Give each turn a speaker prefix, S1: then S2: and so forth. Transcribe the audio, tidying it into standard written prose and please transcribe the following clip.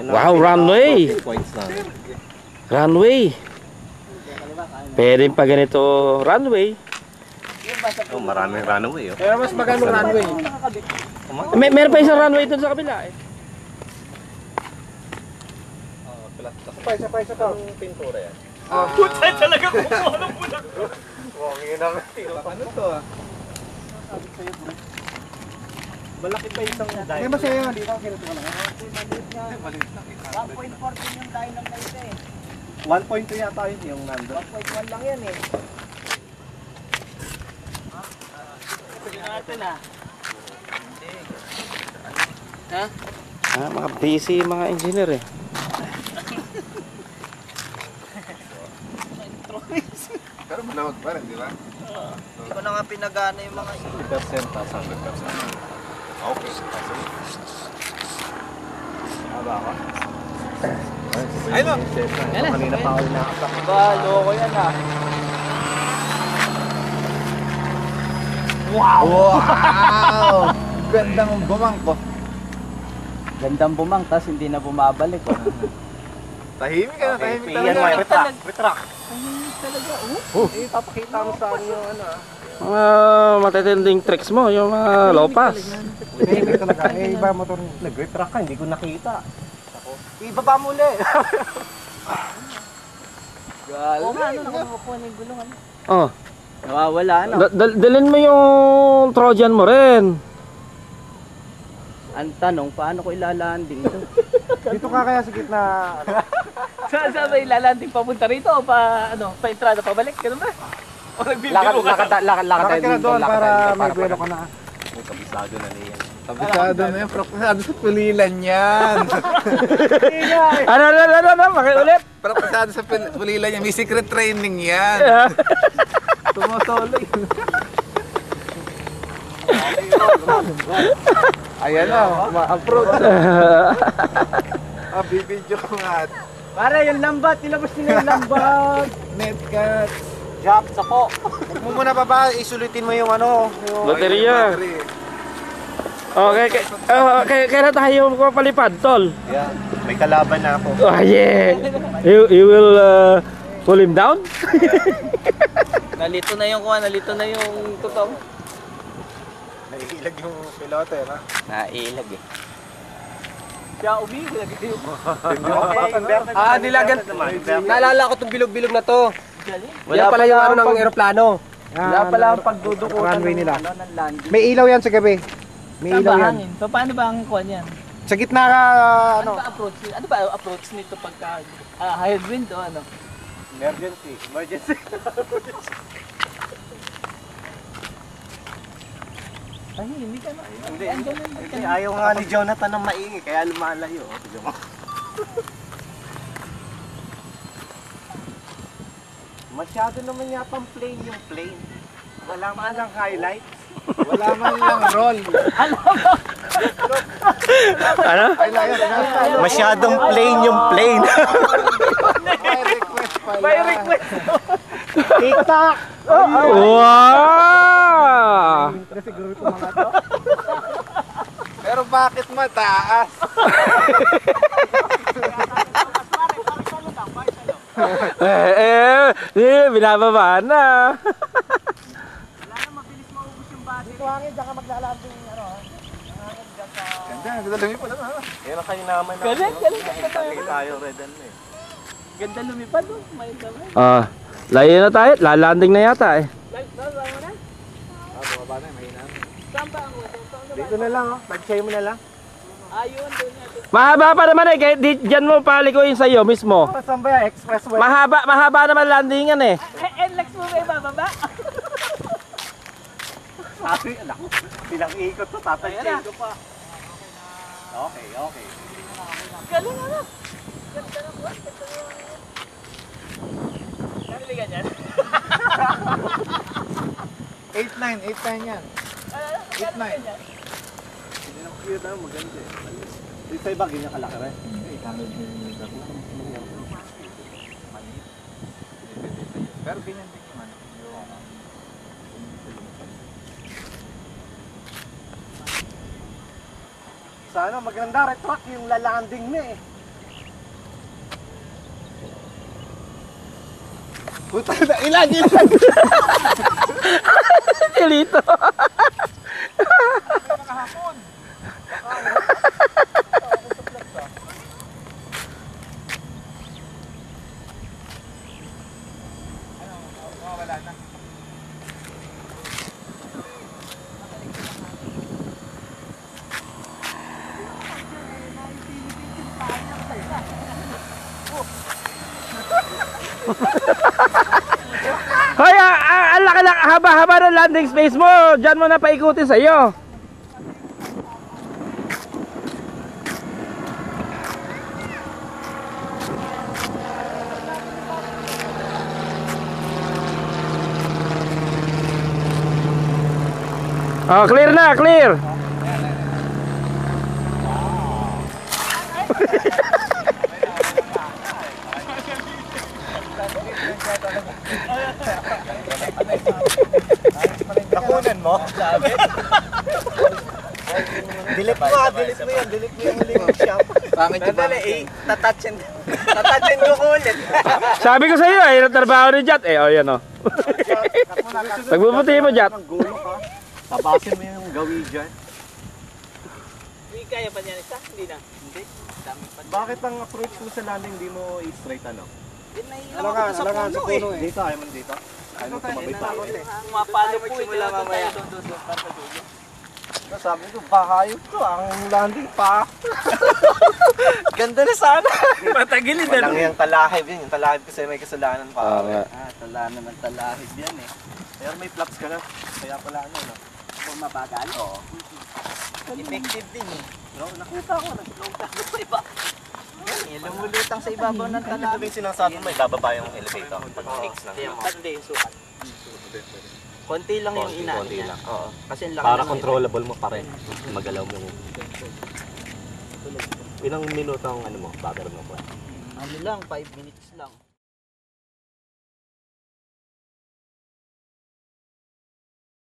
S1: Wow, runway. Runway. Pwede pa ganito runway.
S2: Oh, maraming runway, oh.
S3: Pero mas magano runway.
S1: Meron pa isang runway dun sa kabila eh.
S3: Isa pa ang pintura yan.
S4: Puta talaga kung ano po na.
S3: Ano to ah?
S4: Malaki pa isang dime.
S3: May masaya yun, dito ako kinutuwa lang.
S5: 1.14 yung dynamite eh.
S3: 1.2 yata yun yung nando.
S5: 1.1 lang yan eh.
S4: Natin ah.
S5: Ha?
S1: Mga busy mga engineer eh.
S3: Pero malawag pa rin, di ba?
S5: Hindi ko na nga pinagana yung mga
S2: 50% tas 100%. Okay. Aba ako.
S3: Ay no!
S2: Kanina pa ako inaatak.
S5: ba, loko yan ah.
S3: Wow! Gandang bumangko.
S5: Gandang bumang, tas hindi na bumabalik. Oh.
S3: Tahimik ka na, tahimik
S2: Yan mo,
S3: talaga.
S2: retract.
S3: Ipapakita mo sa akin yung ano ah.
S1: Mga matetending tricks mo, yung mga lopas.
S3: Tahimik talaga. Eh, iba motor.
S2: Nag-retract ka, hindi ko nakita.
S3: Ibaba mo ulit.
S5: Oo nga, ano, nakakuha na yung gulong. Ano?
S1: Oh,
S5: Nawawala, ano?
S1: dalhin mo yung Trojan mo rin.
S5: Ang tanong, paano ko ilalanding ito?
S3: Dito ka kaya sa gitna.
S4: Saan ba ilalanding papunta rito o pa entrada pabalik? Ganun ba? O nagbibiro ka?
S3: Lakad ka na doon para may buwelo ka na.
S2: Kabisado na niya.
S3: Kabisado na yan. Propasado sa pulilan yan.
S1: Ano, makiulit.
S3: Propasado sa pulilan yan. May secret training yan. Tumusolo yun. Ayan na, ma-approach. Bibidyo ko nga.
S5: Pare, yung lambat, nilabas nila yung lambat.
S3: Netcat.
S5: Drop sa po.
S3: Huwag mo muna baba, isulitin mo yung ano. Yung
S1: Baterya.
S3: battery.
S1: Okay, kaya tayo palipad, tol.
S2: Yeah, may kalaban na ako.
S1: Oh yeah. You will pull him down?
S5: Nalito na yung kuha, nalito na yung tutong.
S3: Naiilag yung pilote, na?
S5: Nailag eh.
S4: Siya umigil lagi yung
S3: Nilagan. Naalala ko itong bilog-bilog na to.
S5: Wala
S3: Yan pala yung ano ng aeroplano.
S5: Wala pala ang pagdudukutan
S3: runway nila.
S5: ng landing.
S3: May ilaw yan sa gabi. May
S4: Saan
S3: ilaw
S4: ba
S3: yan.
S4: hangin? So, paano ba ang kuha niyan?
S3: Sa gitna ka,
S4: Ano ba approach? Ano ba approach nito pagka high wind o ano?
S2: Emergency.
S4: Ay, hindi ka na.
S2: Hindi, ayaw nga ni Jonathan ng maingay, kaya lumalayo. Tignan mo. Masyado naman yata plain yung plane. Wala man lang highlights.
S3: wala man lang roll.
S1: Ano?
S2: Masyadong plain yung plane.
S3: May request pala.
S4: May request.
S3: TikTok!
S1: Wow!
S3: Pero bakit mataas?
S1: Binababa na.
S5: Dito hangin, diyan ka maglalanding ano ha.
S3: Ganda, ganda lang pala ha.
S2: Yan ang kayo naman.
S4: Galing
S2: Tayo red ano eh.
S4: Ganda lumipad no? May damay.
S1: Layo na tayo. Lalanding na yata eh.
S4: Baba mo na?
S3: Bumaba na, mahina.
S4: Saan ba ang water?
S3: Dito na lang oh, pag-share mo na lang.
S4: Ayun, doon natin.
S1: Mahaba pa naman eh. Kahit dyan mo palikuin sa'yo mismo.
S3: Saan ba yan? Expressway?
S1: Mahaba naman landingan eh.
S4: NLEX mo ba ibababa?
S2: Sabi, anak, bilang ikot to, tatayin ko pa. Okay.
S4: Galing ano? Ganda na buwan. Nabili ka dyan?
S3: 8-9 yan. 8-9.
S2: Hindi na cute na, maganda eh. Dito sa iba, ganyan kalaki rin.
S3: 800mm. Pero ganyan din yung ano.
S2: Sana maganda retract yung lalanding na eh. Puta na, ilan, ilan!
S1: Silito. Hoy, ang laki-laki, haba-haba ng landing space mo. Diyan mo na paikutin sa iyo. Oh, clear na, clear.
S2: Nakunan mo? Delete mo yan, delete mo yung link shop.
S3: Pangit yung
S2: Dali, tatouchin ko ko ulit.
S1: Sabi ko sa iyo, ay trabaho ni Jat. Oh, yan oh. Pagbubuti mo, Jat.
S2: Gulo ka. Tabasin mo yung gawi dyan.
S4: Hindi kaya pa niyan isa? Hindi na. Hindi. Dami pa.
S2: Bakit ang approach mo sa landing di mo i-straight ano?
S4: Alangan
S2: sa puno eh. Dito, ayaw mo dito. Ayaw mo tumabay pa.
S4: Pumapalo po ito. Mamaya. Doon.
S2: Sabi ko, bakayot to. Ang landing pa. Ganda na sana.
S4: Matagilid
S2: Walang yung talahib yun. Yung talahib kasi may kasalanan pa.
S5: Talanan ng talahib yan eh.
S2: Pero may flaps ka na. Kaya pala ano, no?
S5: Kung mabagal.
S2: Oo.
S5: Effective din eh.
S2: No, nakita ko.
S5: Lumutang sa iba. Lumulutang sa ibabaw ng
S2: Ano
S5: talahib.
S2: yung sinasabi mo, ibababa yung elevator. Pag-fix lang.
S4: Hindi, sukat.
S5: Konti lang yung inaan
S2: Konti
S5: niya.
S2: lang.
S5: Oo. Kasi ang laki
S2: Para
S5: ng-
S2: controllable mo pa rin. Magalaw mo. Ilang minuto ang ano mo, batter mo pa?
S5: Ano lang, 5 minutes lang.